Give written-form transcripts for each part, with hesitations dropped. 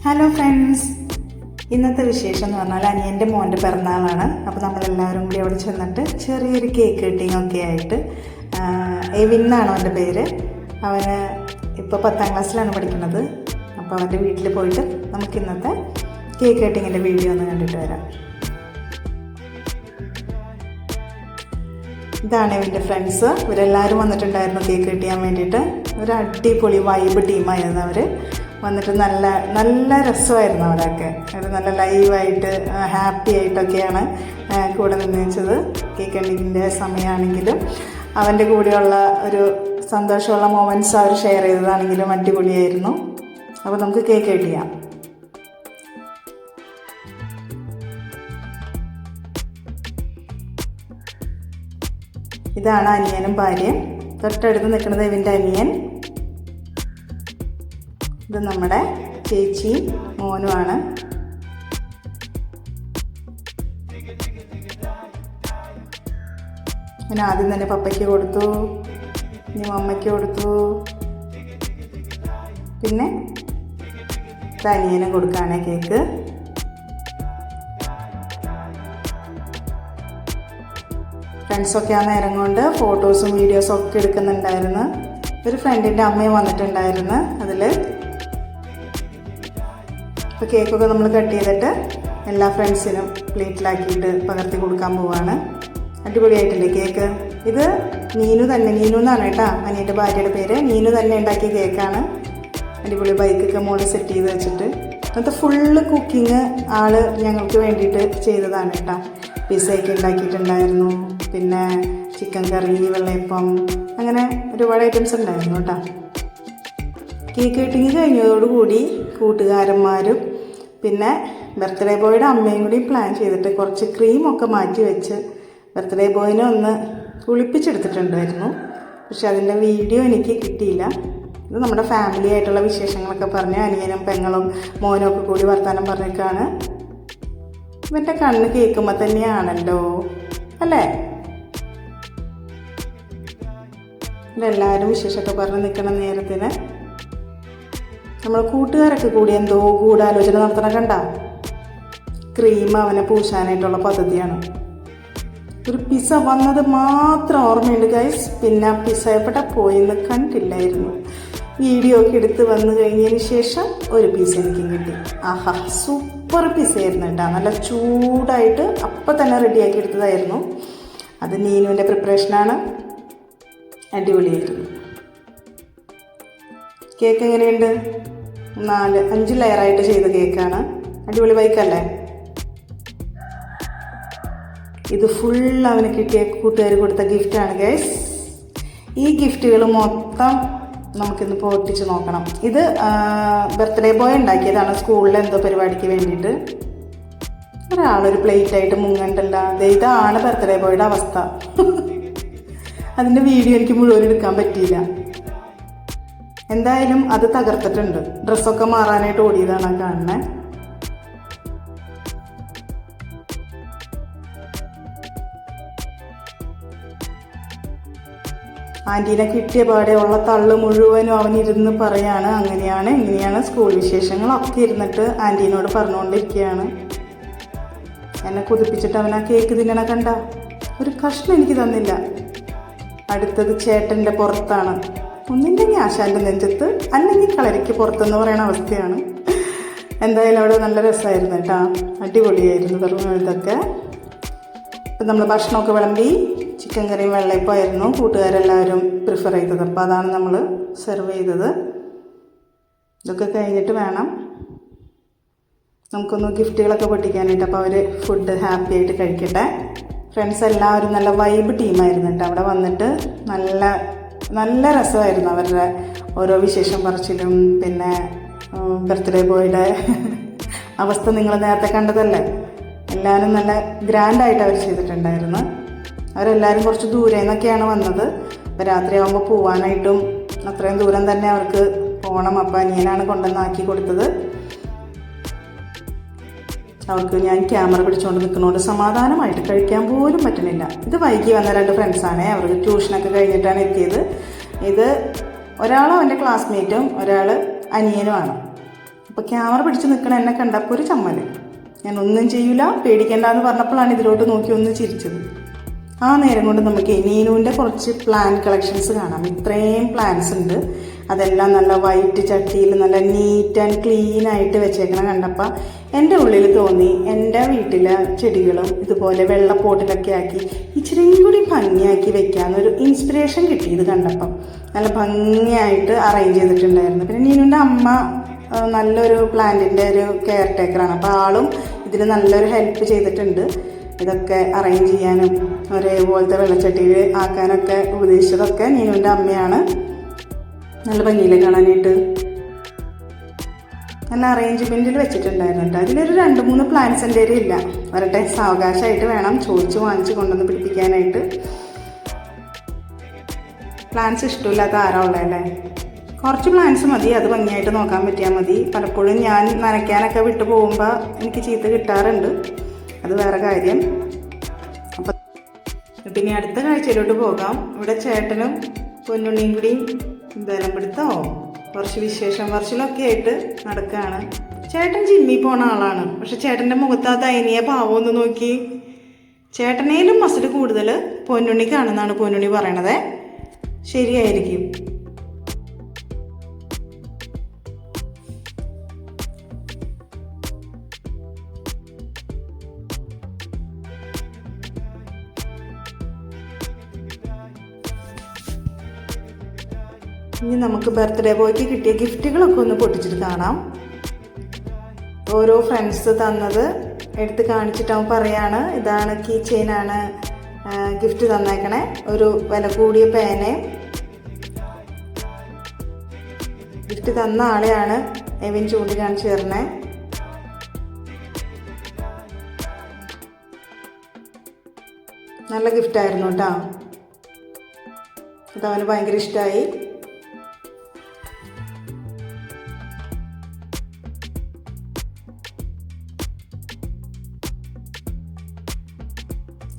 Hello friends, ഇന്നത്തെ വിശേഷം എന്ന് പറഞ്ഞാൽ അനിയൻ്റെ മോൻ്റെ പിറന്നാളാണ്. അപ്പോൾ നമ്മളെല്ലാവരും കൂടി അവിടെ ചെന്നിട്ട് ചെറിയൊരു കേക്ക് കട്ടിങ് ഒക്കെ ആയിട്ട്, എവിൻ എന്നാണ് അവൻ്റെ പേര്. അവന് ഇപ്പോൾ 10ാം ക്ലാസ്സിലാണ് പഠിക്കുന്നത്. അപ്പോൾ അവൻ്റെ വീട്ടിൽ പോയിട്ട് നമുക്ക് ഇന്നത്തെ കേക്ക് കട്ടിങ്ങിൻ്റെ വീഡിയോ ഒന്ന് കണ്ടിട്ട് വരാം. ഇതാണ് ഇവൻ്റെ ഫ്രണ്ട്സ്. ഇവരെല്ലാവരും വന്നിട്ടുണ്ടായിരുന്നു കേക്ക് കട്ട് ചെയ്യാൻ വേണ്ടിയിട്ട്. ഒരു അടിപൊളി വൈബ് ടീമായിരുന്നു അവർ. വന്നിട്ട് നല്ല നല്ല രസമായിരുന്നു അവരൊക്കെ. ഒരു നല്ല ലൈവായിട്ട് ഹാപ്പി ആയിട്ടൊക്കെയാണ് കൂടെ നിന്നേച്ചത്. കേക്ക് കട്ടിങ്ങിൻ്റെ സമയമാണെങ്കിലും അവൻ്റെ കൂടെയുള്ള ഒരു സന്തോഷമുള്ള മൊമെൻറ്റ്സ് അവർ ഷെയർ ചെയ്തതാണെങ്കിലും അടിപൊളിയായിരുന്നു. അപ്പോൾ നമുക്ക് കേക്ക് കട്ട് ചെയ്യാം. ഇതാണ് അനിയനും ഭാര്യയും. തൊട്ടടുത്ത് നിൽക്കുന്നത് ഇവൻ്റെ അനിയൻ. ഇത് നമ്മുടെ ചേച്ചിയും മോനുമാണ്. ഞാൻ ആദ്യം തന്നെ പപ്പയ്ക്ക് കൊടുത്തു, ഇനി മമ്മയ്ക്ക് കൊടുത്തു, പിന്നെ അനിയനും കൊടുക്കുകയാണ് കേക്ക്. ഫ്രണ്ട്സൊക്കെ ആ നേരം കൊണ്ട് ഫോട്ടോസും വീഡിയോസും ഒക്കെ എടുക്കുന്നുണ്ടായിരുന്നു. ഒരു ഫ്രണ്ടിൻ്റെ അമ്മയും വന്നിട്ടുണ്ടായിരുന്നു അതിൽ. അപ്പോൾ കേക്കൊക്കെ നമ്മൾ കട്ട് ചെയ്തിട്ട് എല്ലാ ഫ്രണ്ട്സിനും പ്ലേറ്റിലാക്കിയിട്ട് പകർത്തി കൊടുക്കാൻ പോവാണ്. അടിപൊളിയായിട്ടില്ലേ കേക്ക്? ഇത് നീനു എന്നാണ് കേട്ടോ അനിയൻ്റെ ഭാര്യയുടെ പേര്. നീനു തന്നെ ഉണ്ടാക്കിയ കേക്കാണ്. അടിപൊളി ബൈക്കൊക്കെ മുകളിൽ സെറ്റ് ചെയ്ത് വെച്ചിട്ട്. അത് ഫുള്ള് കുക്കിങ് ആള് ഞങ്ങൾക്ക് വേണ്ടിയിട്ട് ചെയ്തതാണ് കേട്ടോ. പിസ്സയൊക്കെ ഉണ്ടാക്കിയിട്ടുണ്ടായിരുന്നു, പിന്നെ ചിക്കൻ കറി, വെള്ളയപ്പം, അങ്ങനെ ഒരുപാട് ഐറ്റംസ് ഉണ്ടായിരുന്നു കേട്ടോ. കേക്ക് കട്ടിങ് കഴിഞ്ഞതോടുകൂടി കൂട്ടുകാരന്മാരും പിന്നെ ബർത്ത്ഡേ ബോയുടെ അമ്മയും കൂടി പ്ലാൻ ചെയ്തിട്ട് കുറച്ച് ക്രീമൊക്കെ മാറ്റി വെച്ച് ബർത്ത്ഡേ ബോയിനെ ഒന്ന് കുളിപ്പിച്ചെടുത്തിട്ടുണ്ടായിരുന്നു. പക്ഷെ അതിൻ്റെ വീഡിയോ എനിക്ക് കിട്ടിയില്ല. ഇത് നമ്മുടെ ഫാമിലി ആയിട്ടുള്ള വിശേഷങ്ങളൊക്കെ പറഞ്ഞ് അനിയനും പെങ്ങളും മോനും ഒക്കെ കൂടി വർത്താനം പറഞ്ഞേക്കാണ്. ഇവൻ്റെ കണ്ണ് കേൾക്കുമ്പോൾ തന്നെയാണല്ലോ അല്ലേ? ഇതെല്ലാവരും വിശേഷമൊക്കെ പറഞ്ഞ് നിൽക്കുന്ന നേരത്തിന് നമ്മൾ കൂട്ടുകാരൊക്കെ കൂടി എന്തോ ഗൂഢാലോചന നടത്തണം കണ്ട. ക്രീം അവനെ പൂശാനായിട്ടുള്ള പദ്ധതിയാണ്. ഒരു പിസ്സ വന്നത് മാത്രം ഓർമ്മയുണ്ട് ഗൈസ്. പിന്നെ പിസ്സ എവിടെ പോയെന്ന് കണ്ടില്ലായിരുന്നു. വീഡിയോ ഒക്കെ എടുത്ത് വന്നു കഴിഞ്ഞതിന് ശേഷം ഒരു പീസ് എനിക്കും കിട്ടി. ആഹാ, സൂപ്പർ പിസ്സയായിരുന്നു കേട്ടോ. നല്ല ചൂടായിട്ട് അപ്പം തന്നെ റെഡിയാക്കി എടുത്തതായിരുന്നു. അത് നീനുവിൻ്റെ പ്രിപ്പറേഷനാണ്. അടിപൊളിയായിരുന്നു. കേക്ക് എങ്ങനെയുണ്ട്? 4-5 ലെയറായിട്ട് ചെയ്ത കേക്കാണ്. അടിപൊളി ബൈക്കല്ലേ? ഇത് ഫുൾ അവന് കിട്ടിയ കൂട്ടുകാർ കൊടുത്ത ഗിഫ്റ്റാണ് ഗൈസ്. ഈ ഗിഫ്റ്റുകൾ മൊത്തം നമുക്കിന്ന് പൊട്ടിച്ച് നോക്കണം. ഇത് ബർത്ത്ഡേ ബോയ് ഉണ്ടാക്കിയതാണ് സ്കൂളിൽ എന്തോ പരിപാടിക്ക് വേണ്ടിയിട്ട്. ഒരാളൊരു പ്ലേറ്റായിട്ട് മുങ്ങണ്ടല്ല. ഇതാണ് ബർത്ത്ഡേ ബോയുടെ അവസ്ഥ. അതിൻ്റെ വീഡിയോ എനിക്ക് മുഴുവൻ എടുക്കാൻ പറ്റിയില്ല. എന്തായാലും അത് തകർത്തിട്ടുണ്ട്. ഡ്രസ്സൊക്കെ മാറാനായിട്ട് ഓടിയതാണ് കാണുന്നത്. ആൻറ്റീനെ കിട്ടിയ പാടെ ഉള്ള തള്ളു മുഴുവനും അവനിരുന്ന് പറയാണ്, അങ്ങനെയാണ് ഇങ്ങനെയാണ് സ്കൂൾ വിശേഷങ്ങളൊക്കെ ഇരുന്നിട്ട് ആൻറ്റീനോട് പറഞ്ഞുകൊണ്ടിരിക്കുകയാണ്. എന്നെ കുതിപ്പിച്ചിട്ട് അവൻ ആ കേക്ക് തിന്നണ കണ്ട. ഒരു കഷ്ണം എനിക്ക് തന്നില്ല. അടുത്തത് ചേട്ടൻ്റെ പുറത്താണ്. ഒന്നില്ലെങ്കിൽ ആശാൻ്റെ നെഞ്ചത്ത്, അല്ലെങ്കിൽ കളരിക്ക് പുറത്തെന്ന് പറയുന്ന അവസ്ഥയാണ്. എന്തായാലും അവിടെ നല്ല രസമായിരുന്നു കേട്ടോ. അടിപൊളിയായിരുന്നു പറഞ്ഞു ഇതൊക്കെ. ഇപ്പം നമ്മൾ ഭക്ഷണമൊക്കെ വിളമ്പി. ചിക്കൻ കറിയും വെള്ളയപ്പമായിരുന്നു കൂട്ടുകാരെല്ലാവരും പ്രിഫർ ചെയ്തത്. അപ്പോൾ അതാണ് നമ്മൾ സെർവ് ചെയ്തത്. ഇതൊക്കെ കഴിഞ്ഞിട്ട് വേണം നമുക്കൊന്ന് ഗിഫ്റ്റുകളൊക്കെ പൊട്ടിക്കാനായിട്ട്. അപ്പോൾ അവർ ഫുഡ് ഹാപ്പി ആയിട്ട് കഴിക്കട്ടെ. ഫ്രണ്ട്സ് എല്ലാവരും നല്ല വൈബ് ടീമായിരുന്നു കേട്ടോ. അവിടെ വന്നിട്ട് നല്ല രസമായിരുന്നു അവരുടെ ഓരോ വിശേഷം പറച്ചിലും. പിന്നെ ബർത്ത്ഡേ ബോയുടെ അവസ്ഥ നിങ്ങൾ നേരത്തെ കണ്ടതല്ലേ. എല്ലാവരും നല്ല ഗ്രാൻഡായിട്ട് അവർ ചെയ്തിട്ടുണ്ടായിരുന്നു. അവരെല്ലാവരും കുറച്ച് ദൂരെ നിന്നൊക്കെയാണ് വന്നത്. അപ്പോൾ രാത്രിയാകുമ്പോൾ പോവാനായിട്ടും അത്രയും ദൂരം തന്നെ അവർക്ക് പോകണം. അപ്പോൾ അനിയനാണ് കൊണ്ടുവന്നാക്കി കൊടുത്തത്. അവർക്ക് ഞാൻ ക്യാമറ പിടിച്ചുകൊണ്ട് നിൽക്കുന്നതുകൊണ്ട് സമാധാനമായിട്ട് കഴിക്കാൻ പോലും പറ്റുന്നില്ല. ഇത് വൈകി വന്ന 2 ഫ്രണ്ട്സാണ്. അവർക്ക് ട്യൂഷനൊക്കെ കഴിഞ്ഞിട്ടാണ് എത്തിയത്. ഇത് ഒരാൾ അവൻ്റെ ക്ലാസ്മേറ്റും ഒരാൾ അനിയനുമാണ്. അപ്പോൾ ക്യാമറ പിടിച്ച് നിൽക്കണ എന്നെ കണ്ടപ്പോൾ ഒരു ചമ്മൽ. ഞാൻ ഒന്നും ചെയ്യൂല, പേടിക്കേണ്ടെന്ന് പറഞ്ഞപ്പോഴാണ് ഇതിലോട്ട് നോക്കി ഒന്ന് ചിരിച്ചത്. ആ നേരം കൊണ്ട് നമുക്ക് നീനുവിൻ്റെ കുറച്ച് പ്ലാൻ കളക്ഷൻസ് കാണാം. ഇത്രയും പ്ലാൻസ് ഉണ്ട്. അതെല്ലാം നല്ല വൈറ്റ് ചട്ടിയിൽ നല്ല നീറ്റ് ആൻഡ് ക്ലീൻ ആയിട്ട് വെച്ചേക്കണം കണ്ടപ്പോൾ എൻ്റെ ഉള്ളിൽ തോന്നി എൻ്റെ വീട്ടിലെ ചെടികളും ഇതുപോലെ വെള്ളപ്പോട്ടിലൊക്കെ ആക്കി ഇച്ചിരിയും കൂടി ഭംഗിയാക്കി വെക്കാമെന്നൊരു ഇൻസ്പിറേഷൻ കിട്ടി. ഇത് കണ്ടപ്പം നല്ല ഭംഗിയായിട്ട് അറേഞ്ച് ചെയ്തിട്ടുണ്ടായിരുന്നു. പിന്നെ നീനുവിൻ്റെ അമ്മ നല്ലൊരു പ്ലാന്റിൻ്റെ ഒരു കെയർ ടേക്കറാണ്. അപ്പോൾ ആളും ഇതിന് നല്ലൊരു ഹെൽപ്പ് ചെയ്തിട്ടുണ്ട്. ഇതൊക്കെ അറേഞ്ച് ചെയ്യാനും ഒരേപോലത്തെ വെള്ളച്ചട്ടിയിൽ ആക്കാനൊക്കെ ഉപദേശിച്ചതൊക്കെ നീനുവിൻ്റെ അമ്മയാണ്. നല്ല ഭംഗിയിൽ കാണാനായിട്ട് നല്ല അറേഞ്ച്മെൻറ്റിൽ വെച്ചിട്ടുണ്ടായിരുന്നു കേട്ടോ. അതിലൊരു 2-3 പ്ലാന്റ്സ് എൻ്റെ ഇല്ല. വരട്ടെ, സാവകാശമായിട്ട് വേണം ചോദിച്ച് വാങ്ങിച്ച് കൊണ്ടുവന്ന് പിടിപ്പിക്കാനായിട്ട്. പ്ലാന്റ്സ് ഇഷ്ടമില്ലാത്ത ആരാ ഉള്ളതല്ലേ? കുറച്ച് പ്ലാന്റ്സ് മതി, അത് ഭംഗിയായിട്ട് നോക്കാൻ പറ്റിയാൽ മതി. പലപ്പോഴും ഞാൻ നനയ്ക്കാനൊക്കെ വിട്ടു പോകുമ്പോൾ എനിക്ക് ചീത്ത കിട്ടാറുണ്ട്, അത് വേറെ കാര്യം. അപ്പം പിന്നെ അടുത്ത കാഴ്ചയിലോട്ട് പോകാം. ഇവിടെ ചേട്ടനും പൊന്നുണ്ണിയും കൂടി ബലം പിടുത്തോ കുറച്ച് വിശേഷം പറച്ചിലൊക്കെ ആയിട്ട് നടക്കുകയാണ്. ചേട്ടൻ ജിമ്മിൽ പോണ ആളാണ്. പക്ഷെ ചേട്ടൻ്റെ മുഖത്ത് ആ ദയനീയ ഭാവം ഒന്ന് നോക്കി. ചേട്ടനേലും മസിൽ കൂടുതൽ പൊന്നുണ്ണിക്കാണെന്നാണ് പൊന്നുണ്ണി പറയണത്. ശരിയായിരിക്കും. ഇനി നമുക്ക് ബർത്ത്ഡേ ബോയ്ക്ക് കിട്ടിയ ഗിഫ്റ്റുകളൊക്കെ ഒന്ന് പൊട്ടിച്ചിട്ട് കാണാം. ഓരോ ഫ്രണ്ട്സ് തന്നത് എടുത്ത് കാണിച്ചിട്ട് അവൻ പറയാണ് ഇതാണ് കീ ചെയിനാണ് ഗിഫ്റ്റ് തന്നേക്കണേ. ഒരു വില കൂടിയ പേനെ ഗിഫ്റ്റ് തന്ന ആളെയാണ് എവിൻ ചൂണ്ടിക്കാണിച്ച് തരണേ. നല്ല ഗിഫ്റ്റായിരുന്നു കേട്ടോ. അതവന് ഭയങ്കര ഇഷ്ടമായി.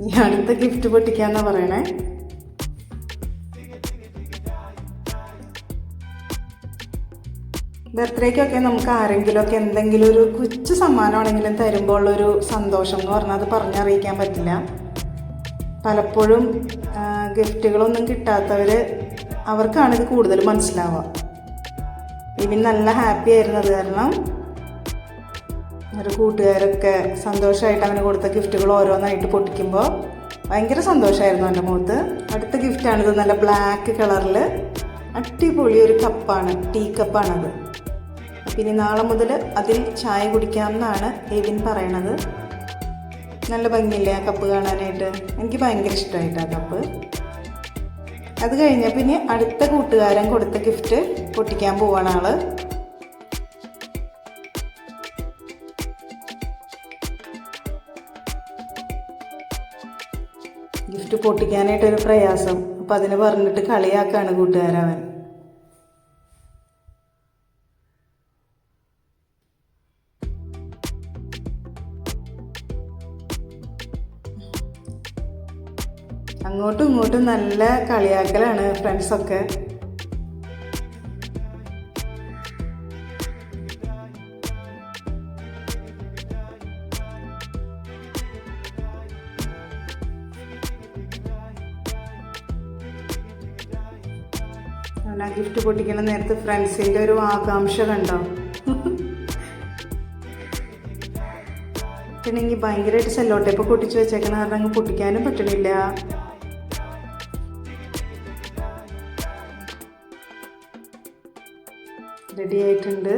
ഈ അടുത്ത ഗിഫ്റ്റ് പൊട്ടിക്കാന്നാ പറയണേ. ബർത്ത്ഡേക്കൊക്കെ നമുക്ക് ആരെങ്കിലുമൊക്കെ എന്തെങ്കിലും ഒരു കൊച്ചു സമ്മാനമാണെങ്കിലും തരുമ്പോൾ ഉള്ളൊരു സന്തോഷം എന്ന് പറഞ്ഞാൽ അത് പറഞ്ഞറിയിക്കാൻ പറ്റില്ല. പലപ്പോഴും ഗിഫ്റ്റുകളൊന്നും കിട്ടാത്തവർ അവർക്കാണിത് കൂടുതൽ മനസ്സിലാവുക. ഇവൻ നല്ല ഹാപ്പി ആയിരുന്നു. അത് കാരണം ഒരു കൂട്ടുകാരൊക്കെ സന്തോഷമായിട്ട് അവന് കൊടുത്ത ഗിഫ്റ്റുകൾ ഓരോന്നായിട്ട് പൊട്ടിക്കുമ്പോൾ ഭയങ്കര സന്തോഷമായിരുന്നു എൻ്റെ മുഖത്ത്. അടുത്ത ഗിഫ്റ്റാണിത്. നല്ല ബ്ലാക്ക് കളറിൽ അടിപൊളി ഒരു കപ്പാണ്, ടീ കപ്പാണത്. പിന്നെ നാളെ മുതൽ അതിൽ ചായ കുടിക്കാമെന്നാണ് എവിൻ പറയണത്. നല്ല ഭംഗിയില്ലേ ആ കപ്പ് കാണാനായിട്ട്? എനിക്ക് ഭയങ്കര ഇഷ്ടമായിട്ട് ആ കപ്പ്. അത് കഴിഞ്ഞ പിന്നെ അടുത്ത കൂട്ടുകാരൻ കൊടുത്ത ഗിഫ്റ്റ് പൊട്ടിക്കാൻ പോവാണ് ആള്. ഗിഫ്റ്റ് പൊട്ടിക്കാനായിട്ടൊരു പ്രയാസം. അപ്പം അതിന് പറഞ്ഞിട്ട് കളിയാക്കാണ് കൂട്ടുകാരവൻ. അങ്ങോട്ടും ഇങ്ങോട്ടും നല്ല കളിയാക്കലാണ് ഫ്രണ്ട്സൊക്കെ. ആ ഗിഫ്റ്റ് പൊട്ടിക്കുന്ന നേരത്ത് ഫ്രണ്ട്സിൻ്റെ ഒരു ആകാംക്ഷ കണ്ടോ? പിന്നെ ഇനി ഭയങ്കരമായിട്ട് സെല്ലോ ടേപ്പ് പൊട്ടിച്ച് വെച്ചേക്കണ കാരണം അങ്ങ് പൊട്ടിക്കാനും പറ്റണില്ല. റെഡി ആയിട്ടുണ്ട്.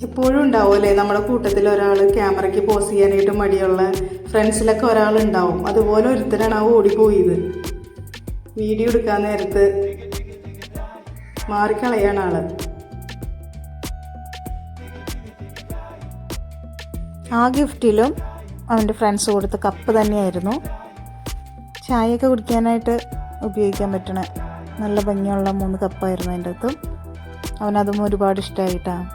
എപ്പോഴും ഉണ്ടാവുമല്ലേ നമ്മുടെ കൂട്ടത്തിൽ ഒരാൾ ക്യാമറയ്ക്ക് പോസ് ചെയ്യാനായിട്ട് മടിയുള്ള ഫ്രണ്ട്സിലൊക്കെ ഒരാളുണ്ടാവും. അതുപോലെ ഒരുത്തരാണ് ആ ഓടിപ്പോയത്. വീഡിയോ എടുക്കാൻ നേരത്ത് മാറിക്കളയാണ് ആള്. ആ ഗിഫ്റ്റിലും അവൻ്റെ ഫ്രണ്ട്സ് കൊടുത്ത കപ്പ് തന്നെയായിരുന്നു. ചായയൊക്കെ കുടിക്കാനായിട്ട് ഉപയോഗിക്കാൻ പറ്റണ നല്ല ഭംഗിയുള്ള 3 കപ്പായിരുന്നു അതിൻ്റെ അകത്തും. അവനതും ഒരുപാട് ഇഷ്ടമായിട്ടാണ്.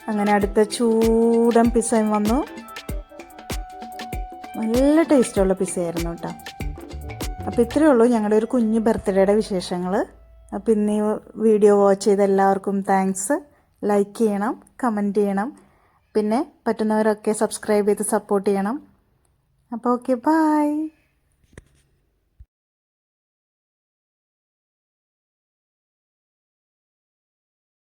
അങ്ങനെ അടുത്ത ചൂടൻ പിസ്സയും വന്നു. നല്ല ടേസ്റ്റുള്ള പിസ്സയായിരുന്നു കേട്ടോ. അപ്പോൾ ഇത്രയേ ഉള്ളൂ ഞങ്ങളുടെ ഒരു കുഞ്ഞു ബർത്ത്ഡേയുടെ വിശേഷങ്ങൾ. അപ്പോൾ ഇന്ന് ഈ വീഡിയോ വാച്ച് ചെയ്ത എല്ലാവർക്കും താങ്ക്സ്. ലൈക്ക് ചെയ്യണം, കമൻറ്റ് ചെയ്യണം, പിന്നെ പറ്റുന്നവരൊക്കെ സബ്സ്ക്രൈബ് ചെയ്ത് സപ്പോർട്ട് ചെയ്യണം. അപ്പോൾ ഓക്കെ, ബൈ.